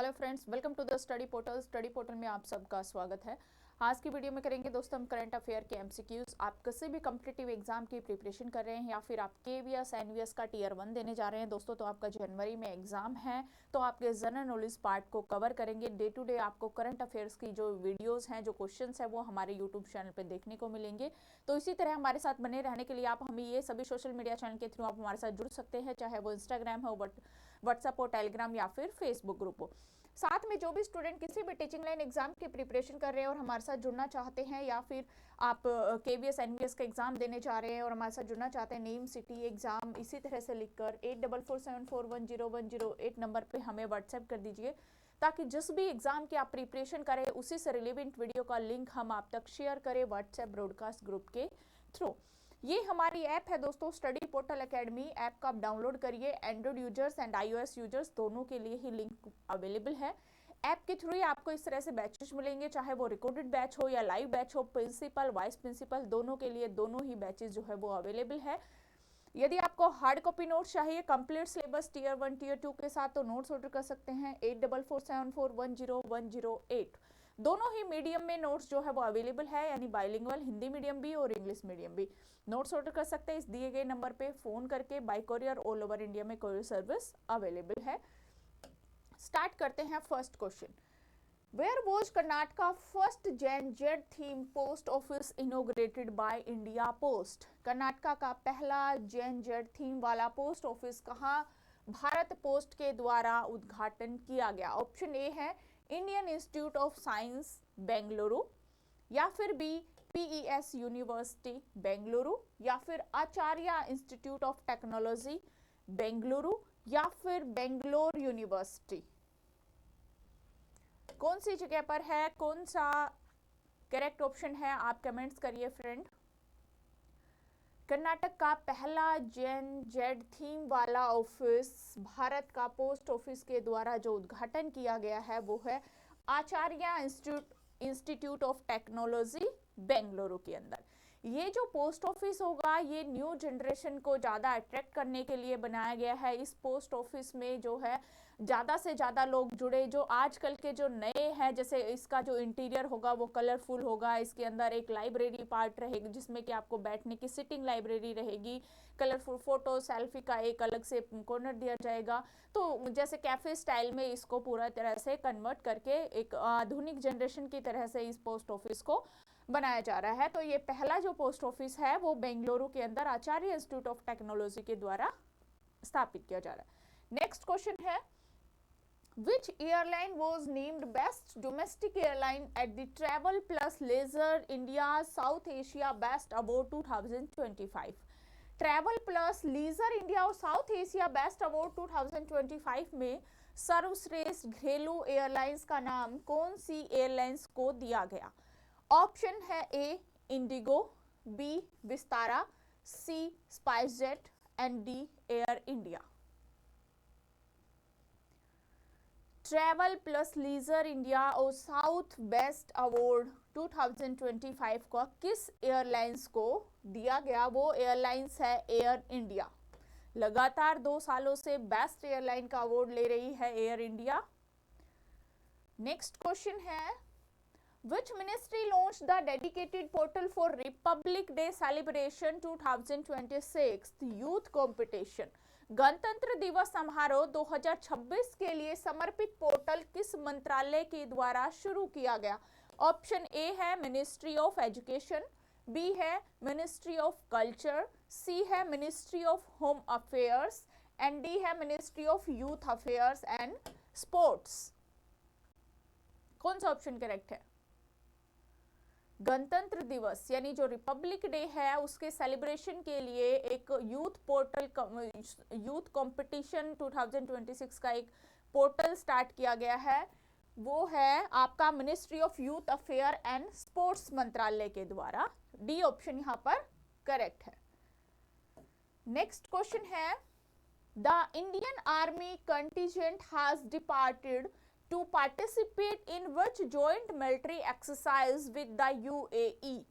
Hello friends, welcome to the study portal. Study portal में आप सबका स्वागत है। आज की वीडियो में करेंगे दोस्तों हम करंट अफेयर के एमसीक्यूज। आप किसी भी कॉम्पिटिटिव एग्जाम की प्रिपरेशन कर रहे हैं या फिर आप केवीएस एनवीएस का टीयर 1 देने जा रहे हैं दोस्तों, तो आपका जनवरी में एग्जाम है, तो आपके जनरल नॉलेज पार्ट को कवर करेंगे। डे टू डे आपको करंट अफेयर्स की जो वीडियोज हैं, जो क्वेश्चन है, वो हमारे यूट्यूब चैनल पर देखने को मिलेंगे। तो इसी तरह हमारे साथ बने रहने के लिए आप हमें ये सभी सोशल मीडिया चैनल के थ्रू आप हमारे साथ जुड़ सकते हैं, चाहे वो इंस्टाग्राम हो, व्हाट्सएप हो, टेलीग्राम या फिर फेसबुक ग्रुप हो। साथ में जो भी स्टूडेंट किसी भी टीचिंग लाइन एग्जाम की प्रिपरेशन कर रहे हैं और हमारे साथ जुड़ना चाहते हैं, या फिर आप केवीएस एनवीएस का एग्जाम देने जा रहे हैं और हमारे साथ जुड़ना चाहते हैं, नेम सिटी एग्जाम इसी तरह से लिखकर 8447410108 नंबर पे हमें व्हाट्सएप कर दीजिए, ताकि जिस भी एग्जाम की आप प्रिपरेशन करें उसी से रिलेवेंट वीडियो का लिंक हम आप तक शेयर करें व्हाट्सएप ब्रॉडकास्ट ग्रुप के थ्रू। ये हमारी ऐप है दोस्तों, स्टडी पोर्टल एकेडमी। ऐप का आप डाउनलोड करिए। Android users and iOS users दोनों के लिए ही लिंक अवेलेबल है। ऐप के थ्रू ही आपको इस तरह से बैचेस मिलेंगे, चाहे वो रिकॉर्डेड बैच हो या लाइव बैच हो। प्रिंसिपल, वाइस प्रिंसिपल दोनों के लिए दोनों ही बैचेस जो है वो अवेलेबल है। यदि आपको हार्ड कॉपी नोट्स चाहिए कंप्लीट सिलेबस टीयर 1 टीयर 2 के साथ, तो नोट्स ऑर्डर कर सकते हैं 8447410108। दोनों ही मीडियम में नोट्स जो है वो अवेलेबल है, यानी बाइलिंगुअल, हिंदी मीडियम भी और इंग्लिश मीडियम भी। नोट्स ऑर्डर कर सकते हैं इस दिए गए नंबर पे फोन करके। Bye courier all over India में कोरियर सर्विस अवेलेबल है। स्टार्ट करते हैं first question. Where was Karnataka first Gen Z theme post office inaugurated by India Post? Karnataka का पहला Gen Z थीम वाला पोस्ट ऑफिस कहाँ भारत पोस्ट के द्वारा उद्घाटन किया गया? ऑप्शन ए है Indian institute of science Bengaluru, या फिर बी पीईएस यूनिवर्सिटी बेंगलुरु, या फिर आचार्य इंस्टीट्यूट ऑफ टेक्नोलॉजी बेंगलुरु, या फिर बेंगलोर यूनिवर्सिटी। कौन सी जगह पर है, कौन सा करेक्ट ऑप्शन है, आप कमेंट्स करिए फ्रेंड। कर्नाटक का पहला जेन जेड थीम वाला ऑफिस भारत का पोस्ट ऑफिस के द्वारा जो उद्घाटन किया गया है वो है आचार्य इंस्टीट्यूट ऑफ टेक्नोलॉजी बेंगलुरु के अंदर। ये जो पोस्ट ऑफिस होगा ये न्यू जनरेशन को ज़्यादा अट्रैक्ट करने के लिए बनाया गया है। इस पोस्ट ऑफिस में जो है ज़्यादा से ज़्यादा लोग जुड़े, जो आजकल के जो नए हैं, जैसे इसका जो इंटीरियर होगा वो कलरफुल होगा। इसके अंदर एक लाइब्रेरी पार्ट रहेगी जिसमें कि आपको बैठने की सिटिंग लाइब्रेरी रहेगी। कलरफुल फोटो सेल्फी का एक अलग से कॉर्नर दिया जाएगा। तो जैसे कैफे स्टाइल में इसको पूरा तरह से कन्वर्ट करके एक आधुनिक जनरेशन की तरह से इस पोस्ट ऑफिस को बनाया जा रहा है। तो ये पहला जो पोस्ट ऑफिस है वो बेंगलुरु के अंदर आचार्य इंस्टीट्यूट ऑफ टेक्नोलॉजी के द्वारा स्थापित किया जा रहा है। नेक्स्ट क्वेश्चन है, Which airline was named best domestic airline at the Travel Plus Leisure India South Asia Best Award 2025? Travel plus leisure India और साउथ एशिया बेस्ट अवार्ड 2025 में सर्वश्रेष्ठ घरेलू एयरलाइंस का नाम कौन सी एयरलाइंस को दिया गया? ऑप्शन है A IndiGo, B Vistara, C SpiceJet and D Air India. Travel plus leisure India और साउथ बेस्ट अवार्ड 2025 का किस एयरलाइंस को दिया गया? वो एयरलाइंस है एयर इंडिया। लगातार 2 सालों से बेस्ट एयरलाइन का अवार्ड ले रही है एयर इंडिया। नेक्स्ट क्वेश्चन है, Which ministry launched the dedicated portal for Republic Day celebration 2026 youth competition? गणतंत्र दिवस समारोह 2026 के लिए समर्पित पोर्टल किस मंत्रालय के द्वारा शुरू किया गया? ऑप्शन ए है मिनिस्ट्री ऑफ एजुकेशन, बी है मिनिस्ट्री ऑफ कल्चर, सी है ministry of home affairs and D है ministry of youth affairs and sports. कौन सा ऑप्शन करेक्ट है? गणतंत्र दिवस यानी जो रिपब्लिक डे है उसके सेलिब्रेशन के लिए एक यूथ पोर्टल, यूथ कंपटीशन 2026 का एक पोर्टल स्टार्ट किया गया है। वो है आपका ministry of youth affair and sports मंत्रालय के द्वारा। डी ऑप्शन यहां पर करेक्ट है। नेक्स्ट क्वेश्चन है, the Indian army contingent has departed to participate in which joint military exercise with the UAE?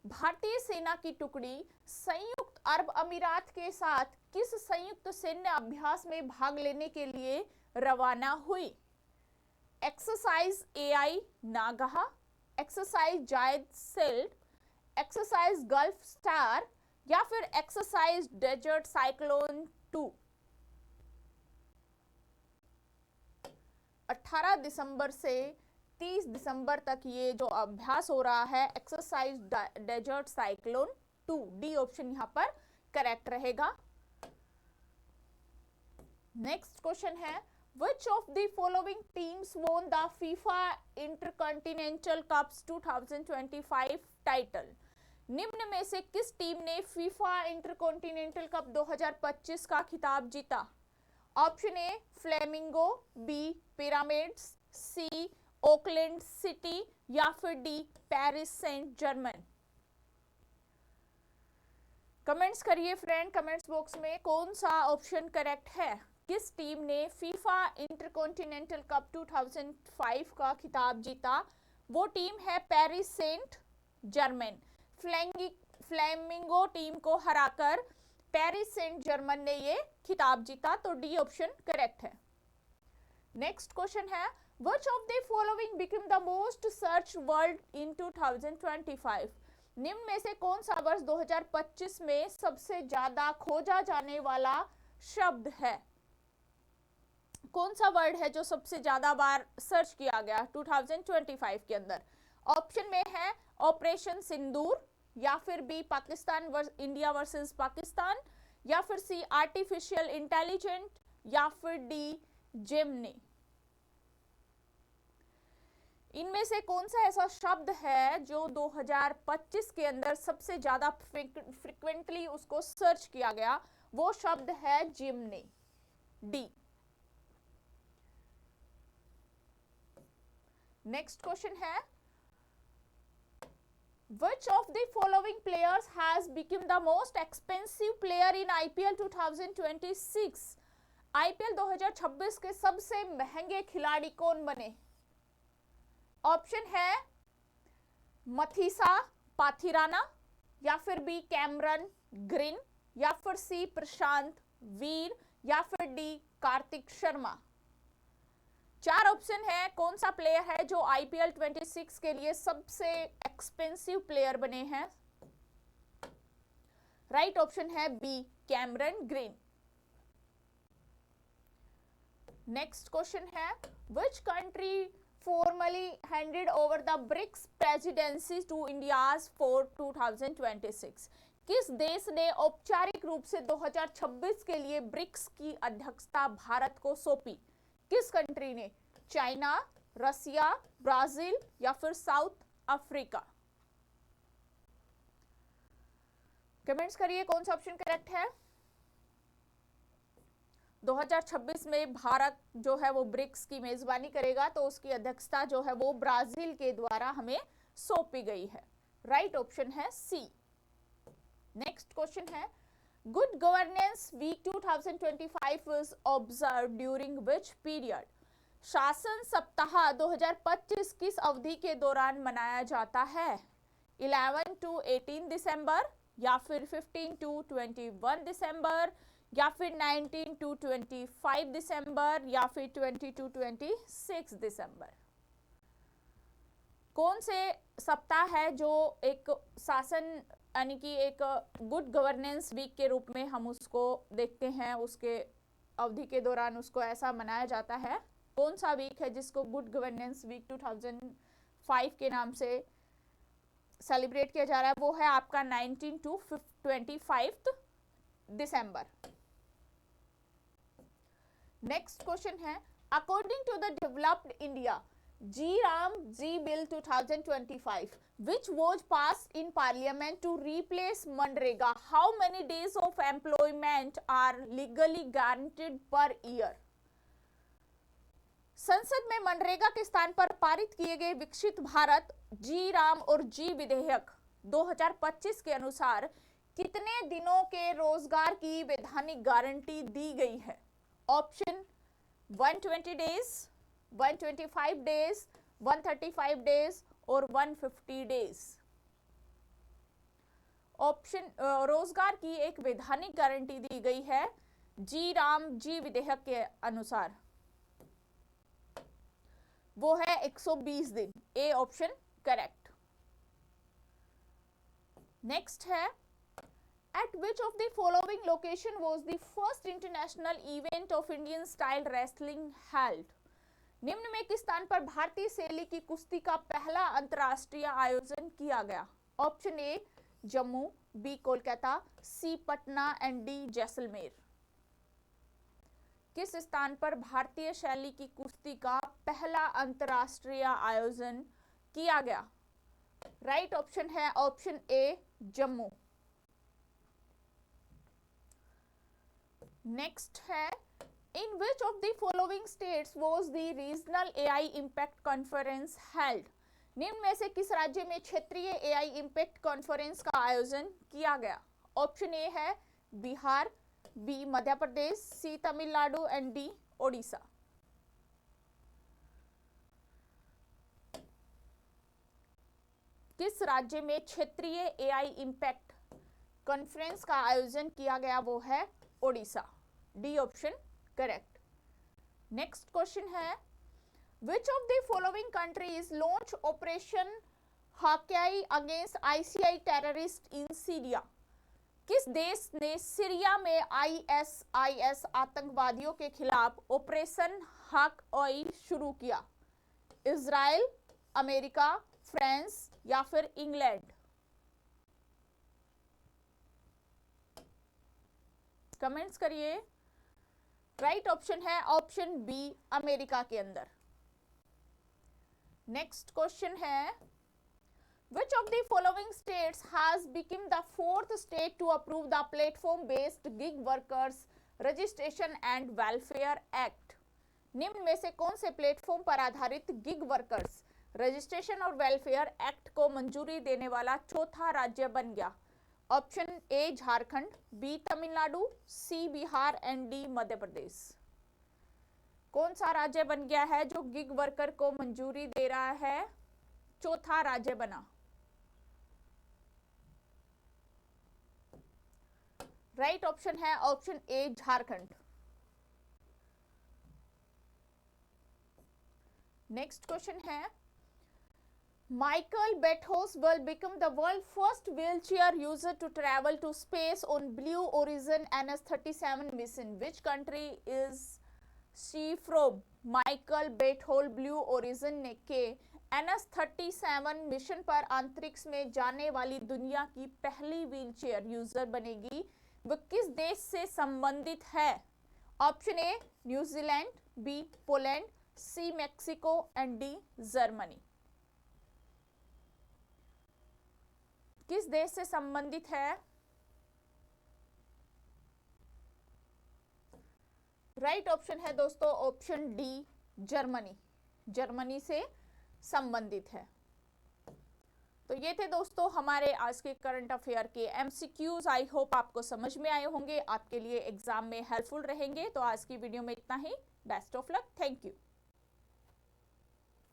भारतीय सेना की टुकड़ी संयुक्त अरब अमीरात के साथ किस संयुक्त सैन्य अभ्यास में भाग लेने के लिए रवाना हुई? एक्सरसाइज AI नागाह, एक्सरसाइज जायद सिल्ड, एक्सरसाइज गल्फ स्टार या फिर एक्सरसाइज डेजर्ट साइक्लोन 2। 18 दिसंबर से 30 दिसंबर तक ये जो अभ्यास हो रहा है exercise desert cyclone 2, D option यहां पर करेक्ट रहेगा। नेक्स्ट क्वेश्चन है which of the following teams won the FIFA Intercontinental Cups 2025 title? निम्न में से किस टीम ने फीफा इंटरकॉन्टिनेंटल कप 2025 का खिताब जीता? Option A Flamengo, B Pyramids, C Auckland City या फिर D Paris Saint Germain. Comments करिए फ्रेंड, कमेंट्स बॉक्स में कौन सा ऑप्शन करेक्ट है। किस टीम ने फीफा इंटरकॉन्टिनेंटल कप 2005 का खिताब जीता? वो टीम है Paris Saint Germain. Flamengo team को हराकर पेरिस सेंट जर्मन ने ये खिताब जीता, तो डी ऑप्शन करेक्ट है। नेक्स्ट क्वेश्चन है which of the following became the most searched word in 2025? निम्न में से कौन सा वर्ष 2025 में सबसे ज्यादा खोजा जाने वाला शब्द है? कौन सा वर्ड है जो सबसे ज्यादा बार सर्च किया गया 2025 के अंदर? ऑप्शन में है ऑपरेशन सिंदूर, या फिर B Pakistan India versus Pakistan, या फिर सी आर्टिफिशियल इंटेलिजेंट, या फिर डी जेमिनी। इनमें से कौन सा ऐसा शब्द है जो 2025 के अंदर सबसे ज्यादा फ्रिक्वेंटली उसको सर्च किया गया? वो शब्द है जेमिनी, डी। नेक्स्ट क्वेश्चन है which of the following players has become the most expensive player in IPL 2026? IPL 2026 के सबसे महंगे खिलाड़ी कौन बने? ऑप्शन है मथीसा पाथिराना, या फिर बी कैमरन ग्रीन, या फिर सी प्रशांत वीर, या फिर डी कार्तिक शर्मा। 4 ऑप्शन है, कौन सा प्लेयर है जो IPL 26 के लिए सबसे एक्सपेंसिव प्लेयर बने हैं? राइट ऑप्शन है B Cameron Green. Next question है which country formally handed over the BRICS presidency to India for 2026? किस देश ने औपचारिक रूप से 2026 के लिए ब्रिक्स की अध्यक्षता भारत को सौंपी? किस कंट्री ने? चाइना, रसिया, ब्राजील या फिर साउथ अफ्रीका? कमेंट्स करिए कौन सा ऑप्शन करेक्ट है। 2026 में भारत जो है वो ब्रिक्स की मेजबानी करेगा, तो उसकी अध्यक्षता जो है वो ब्राजील के द्वारा हमें सौंपी गई है। राइट ऑप्शन है सी। नेक्स्ट क्वेश्चन है good governance week 2025 was observed during which period? शासन सप्ताह 2025 किस अवधि के दौरान मनाया जाता है? 11 to 18 दिसंबर, या फिर 15 to 21 दिसंबर, या फिर 19 to 25 दिसंबर, या फिर 20 to 26 दिसंबर। कौन से सप्ताह है जो एक शासन यानी कि एक गुड गवर्नेंस वीक के रूप में हम उसको देखते हैं, उसके अवधि के दौरान उसको ऐसा मनाया जाता है? कौन सा वीक है जिसको गुड गवर्नेंस वीक 2005 के नाम से सेलिब्रेट किया जा रहा है? वो है आपका 19 to 25 दिसंबर। नेक्स्ट क्वेश्चन है according to the developed India G Bill 2025 which was passed in parliament to replace Manrega, how many days of employment are legally guaranteed per year? संसद में मनरेगा के स्थान पर पारित किए गए विकसित भारत G और G विधेयक 2025 के अनुसार कितने दिनों के रोजगार की वैधानिक गारंटी दी गई है? ऑप्शन 120 डेज, 125 डेज, 135 डेज और 150 डेज। ऑप्शन रोजगार की एक वैधानिक गारंटी दी गई है G विधेयक के अनुसार। वो है 120 दिन। A option correct. नेक्स्ट है, eight which of the following location was the first international event of Indian style wrestling held? निम्न में किस स्थान पर भारतीय शैली की कुश्ती का पहला अंतरराष्ट्रीय आयोजन किया गया? Option A Jammu, B Kolkata, C Patna and D Jaisalmer. किस स्थान पर भारतीय शैली की कुश्ती का पहला अंतरराष्ट्रीय आयोजन किया गया? राइट ऑप्शन है ऑप्शन ए जम्मू। नेक्स्ट है, in which of the following states was the regional AI impact conference held? निम्न में से किस राज्य में क्षेत्रीय एआई इंपैक्ट कॉन्फ्रेंस का आयोजन किया गया? ऑप्शन ए है Bihar, B Madhya Pradesh, C Tamil Nadu and D Odisha. किस राज्य में क्षेत्रीय एआई इंपैक्ट कॉन्फ्रेंस का आयोजन किया गया? वो है Odisha. D option correct. Next question है, which of the following countries launch operation Hawkeye against ISI terrorist in Syria? किस देश ने सीरिया में आईएसआईएस आतंकवादियों के खिलाफ ऑपरेशन हाक्याई शुरू किया? इजराइल, अमेरिका, फ्रांस या फिर इंग्लैंड? कमेंट्स करिए। राइट ऑप्शन है ऑप्शन बी अमेरिका के अंदर। नेक्स्ट क्वेश्चन है, which of the following states has become the fourth state to approve the platform based gig workers registration and welfare act? निम्न में से कौन से प्लेटफॉर्म पर आधारित गिग वर्कर्स रजिस्ट्रेशन और वेलफेयर एक्ट को मंजूरी देने वाला चौथा राज्य बन गया? Option A Jharkhand, B Tamil Nadu, C Bihar and D Madhya Pradesh. कौन सा राज्य बन गया है जो गिग वर्कर को मंजूरी दे रहा है? चौथा राज्य बना। राइट ऑप्शन है option A Jharkhand. Next question है, Michael Betos will become the world's first wheelchair user to travel to space on Blue Origin NS-37 mission. Which country is she from? Michael Betos Blue Origin के NS-37 mission पर अंतरिक्ष में जाने वाली दुनिया की पहली व्हीलचेयर यूजर बनेगी। वह किस देश से संबंधित है? Option A New Zealand, B Poland, C Mexico and D Germany. किस देश से संबंधित है? राइट ऑप्शन है दोस्तों ऑप्शन डी जर्मनी। जर्मनी से संबंधित है। तो ये थे दोस्तों हमारे आज के करंट अफेयर के एमसीक्यूज। आई होप आपको समझ में आए होंगे, आपके लिए एग्जाम में हेल्पफुल रहेंगे। तो आज की वीडियो में इतना ही। Best of luck. Thank you.